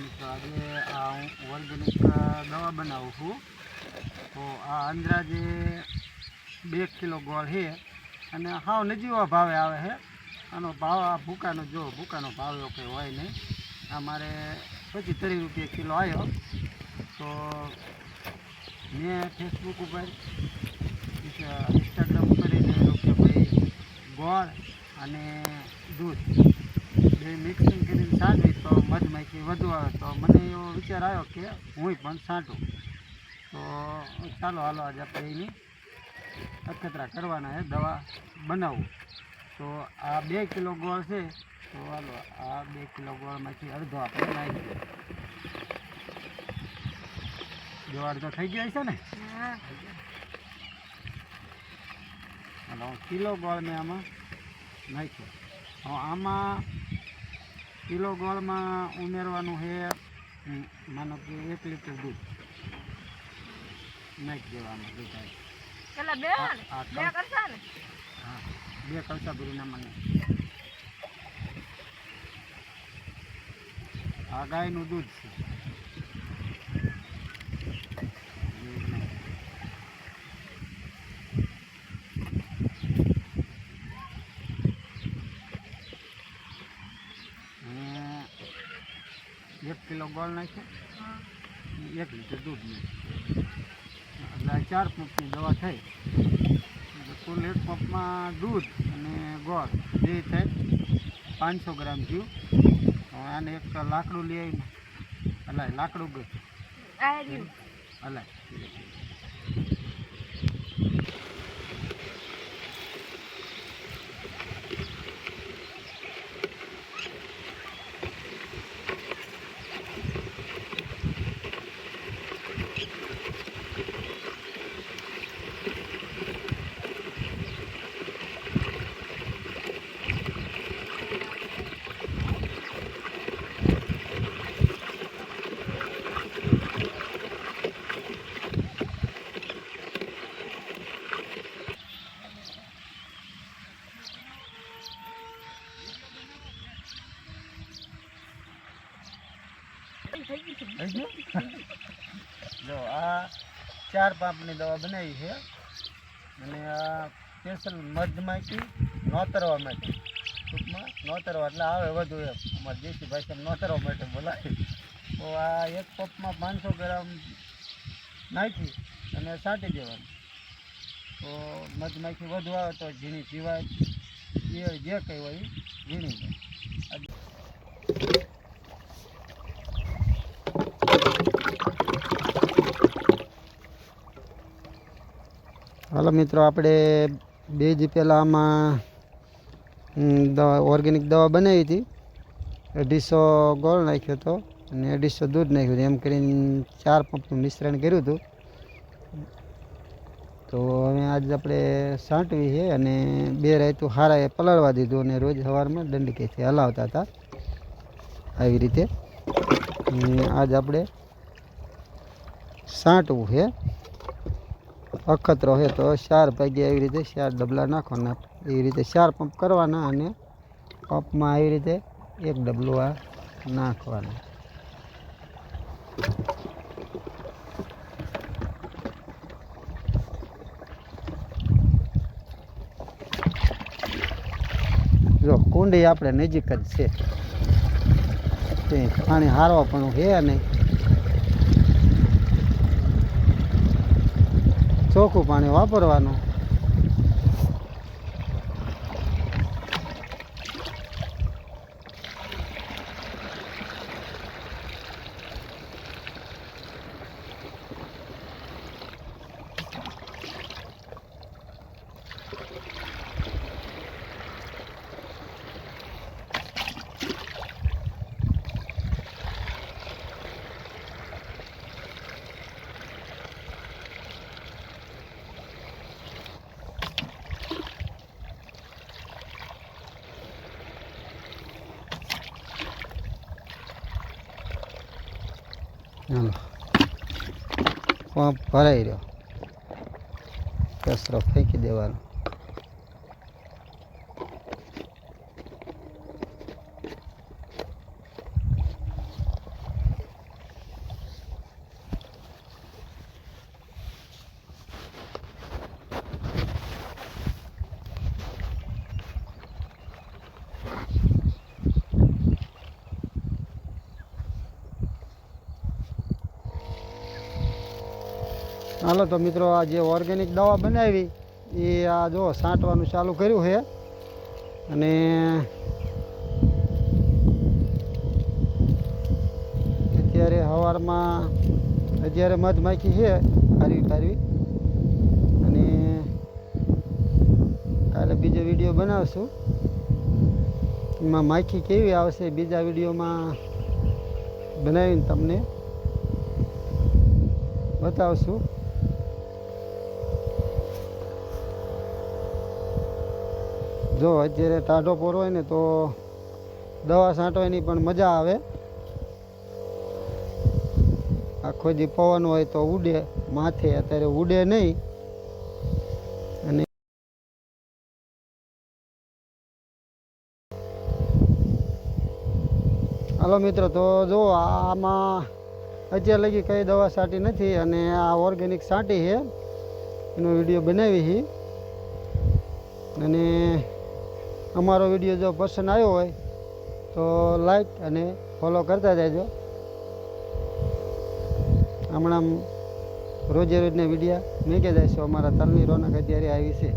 મિત્રો આજે આ હું ઓર્ગેનિક દવા બનાવું છું. તો આ અંદાજે 2 કિલો ગોળ છે અને હાવ નજીવા ભાવે આવે છે. આનો ભાવ આ ભૂકાનો ભૂકાનો ભાવ એવો કંઈ હોય નહીં. આ મારે 25-30 રૂપિયા કિલો આવ્યો. તો મેં ફેસબુક ઉપર ઇન્સ્ટાગ્રામ ઉપર જોયેલું કે ભાઈ ગોળ અને દૂધ બે મિક્સિંગ કરીને છાંટવી તો મધમાખી વધુ આવે. તો મને એવો વિચાર આવ્યો કે હું પણ છાંટું. તો ચાલો હાલો આજે આપણે એની અખતરા કરવાના છે, દવા બનાવવું. તો આ 2 કિલો ગોળ છે. તો હાલો આ 2 કિલો ગોળમાંથી અડધો આપણે નાખી દઈએ. જો અડધો થઈ ગયો છે ને. હાલો કિલો ગોળ મેં આમાં નાખ્યો. હવે આમાં કિલો ગોળમાં ઉમેરવાનું છે માનો કે 1 લીટર દૂધ નાખી દેવાનું. હા, 2 કળસા ભરીને મને આ ગાયનું દૂધ છે. અને 1 કિલો ગોળ નાખ્યો, 1 લીટર દૂધ નાખ્યું, એટલે 4 પંપની દવા થઈ. કુલ 1 પંપમાં દૂધ અને ગોળ જે થાય 500 ગ્રામ થયું. આને એક લાકડું લઈ આવીને હલાય, લાકડું ગયું હલાય. જો આ 4 પાંપની દવા બનાવી છે અને આ સ્પેશિયલ મધમાખી નોતરવા માટે, ટૂંકમાં નોતરવા એટલે આવે વધુ એમ અમારી દેશી ભાષામાં નોતરવા માટે બોલાય. તો આ 1 પંપમાં 500 ગ્રામ નાખી અને છાંટી દેવાનું. તો મધમાખી વધુ આવે તો ઝીણી જીવાય જે કંઈ હોય એ ઝીણી જાય. હાલો મિત્રો, આપણે 2 દી પહેલાં આમાં દવા ઓર્ગેનિક દવા બનાવી હતી. 250 ગોળ નાખ્યો હતો અને 250 દૂધ નાખ્યું હતું. એમ કરીને 4 પંપનું મિશ્રણ કર્યું હતું. તો હવે આજે આપણે છાંટવી છે અને 2 રાયતું હારાએ પલાળવા દીધું અને રોજ સવારમાં દંડકેથી હલાવતા હતા આવી રીતે. આજ આપણે છાંટવું છે. અખતરો છે તો 4 ભાગ્યા એવી રીતે 4 ડબલા નાખવાના. એવી રીતે 4 પંપ કરવાના અને પંપમાં આવી રીતે 1 ડબલું આ નાખવાનું. જો કુંડી આપણે નજીક જ છે, તે પાણી હારવા પણ છે નહીં. ચોખ્ખું પાણી વાપરવાનું. હાલો પંપ ભરાઈ રહ્યો, કચરો ફેંકી દેવાનો. હાલો તો મિત્રો, આ જે ઓર્ગેનિક દવા બનાવી એ આ જો છાંટવાનું ચાલુ કર્યું છે. અને અત્યારે સવારમાં અત્યારે મધમાખી છે ફારવી. અને કાલે બીજો વિડીયો બનાવશું, એમાં માખી કેવી આવશે બીજા વિડીયોમાં બનાવીને તમને બતાવશું. જો અત્યારે ટાઢો પોર હોય ને તો દવા છાંટવાની પણ મજા આવે. આખો દી પવન હોય તો ઉડે માથે, અત્યારે ઉડે નહીં. અને હાલો મિત્રો, તો જો આમાં અત્યારે લગી કઈ દવા છાંટી નથી, અને આ ઓર્ગેનિક છાંટી છે એનો વિડીયો બનાવી છે. અને અમારો વિડીયો જો પસંદ આવ્યો હોય તો લાઈક અને ફોલો કરતા જાજો. હમણાં રોજે રોજના વિડીયા મેકે જાય છે. અમારા તલની રોનક અત્યારે આવી છે.